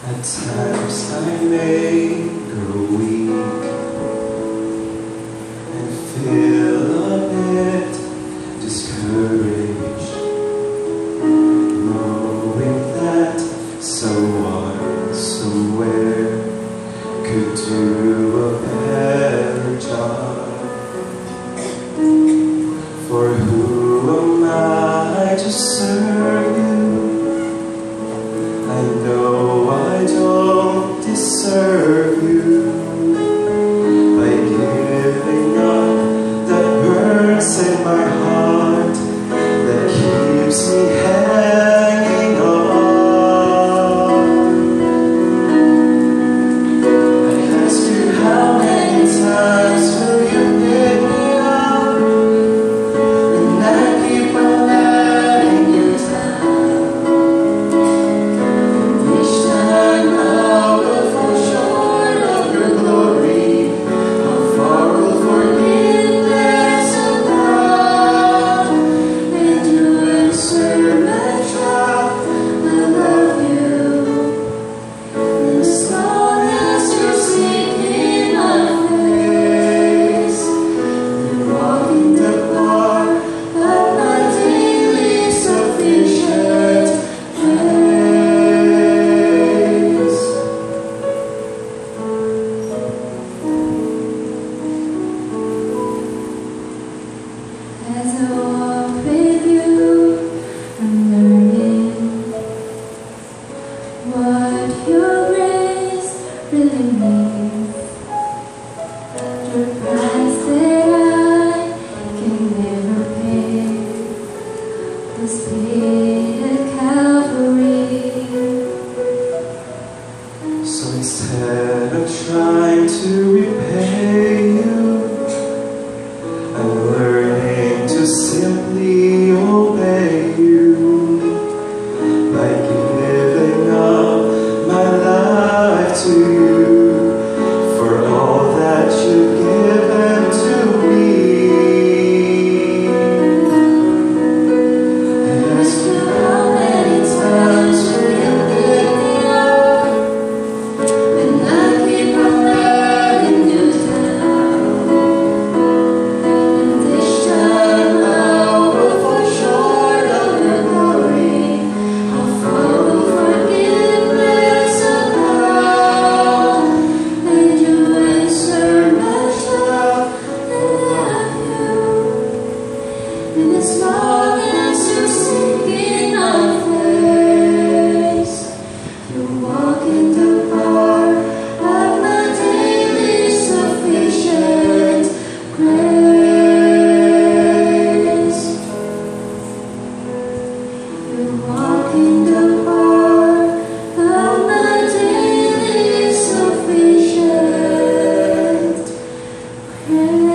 At times I may grow weak and feel a bit discouraged, knowing that someone somewhere could do a better job. For who am I to serve you? I know I don't deserve you. By giving up that burns in my heart, that keeps me hanging on. I ask you, how many times will you pick me up? And I keep on letting you down. As I walk with you, I'm learning what your grace really means. The price that I can never pay was paid at Calvary. So instead of trying to repay you, I'm learning to simply obey you by giving up my life to you for all that you've given to me. I ask you, how many times will you pick me up? And I keep on letting you down. And as long as you're seeking my face, you walk in the bar of my daily sufficient grace. You walk in the bar of my daily sufficient grace.